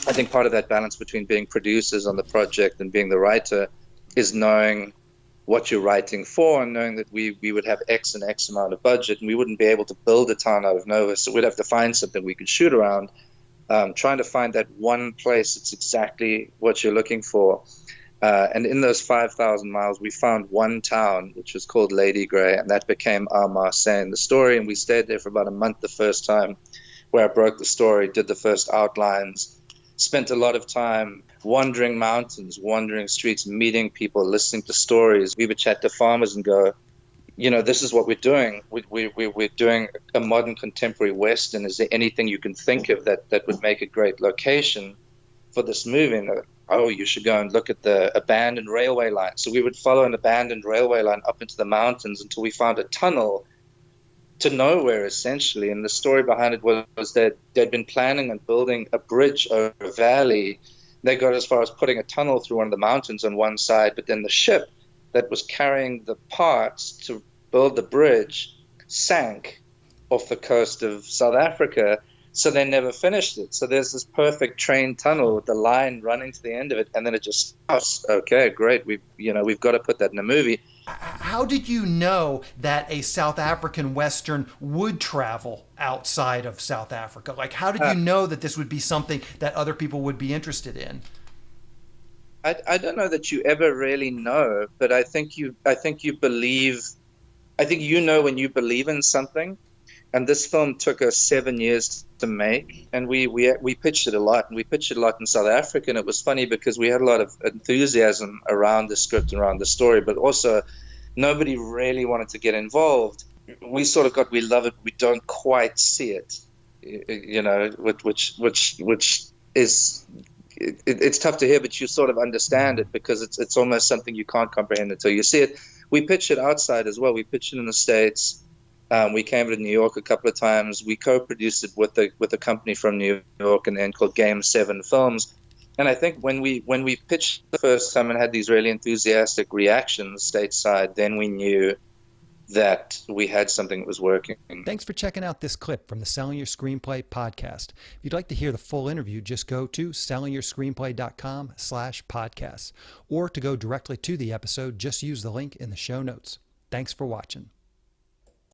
I think part of that balance between being producers on the project and being the writer is knowing what you're writing for, and knowing that we would have X and X amount of budget, and we wouldn't be able to build a town out of nowhere, so we'd have to find something we could shoot around. Trying to find that one place that's exactly what you're looking for. And in those 5,000 miles, we found one town, which was called Lady Grey, and that became our Marseille in the story. And we stayed there for about a month the first time, where I broke the story, did the first outlines, spent a lot of time wandering mountains, wandering streets, meeting people, listening to stories. We would chat to farmers and go, this is what we're doing. We're doing a modern contemporary Western. Is there anything you can think of that would make a great location for this movie? And like, oh, you should go and look at the abandoned railway line. So we would follow an abandoned railway line up into the mountains until we found a tunnel to nowhere, essentially. And the story behind it was that they'd been planning on building a bridge over a valley. They got as far as putting a tunnel through one of the mountains on one side, but then the ship that was carrying the parts to build the bridge sank off the coast of South Africa, so they never finished it. So there's this perfect train tunnel with the line running to the end of it, and then it just stops. Okay, great. We've got to put that in a movie. How did you know that a South African Western would travel outside of South Africa? Like, how did you know that this would be something that other people would be interested in? I don't know that you ever really know, but I think you believe. I think when you believe in something. And this film took us 7 years to make, and we pitched it a lot, and we pitched it a lot in South Africa. And it was funny because we had a lot of enthusiasm around the script and around the story, but also nobody really wanted to get involved. We sort of got, we love it, we don't quite see it, which is, it's tough to hear, but you sort of understand it because it's almost something you can't comprehend until you see it. We pitched it outside as well. We pitched it in the States. We came to New York a couple of times. We co-produced it with a company from New York and then called Game 7 Films. And I think when we pitched the first time and had these really enthusiastic reactions stateside, then we knew that we had something that was working. Thanks for checking out this clip from the Selling Your Screenplay podcast. If you'd like to hear the full interview, just go to sellingyourscreenplay.com/podcasts. Or to go directly to the episode, just use the link in the show notes. Thanks for watching.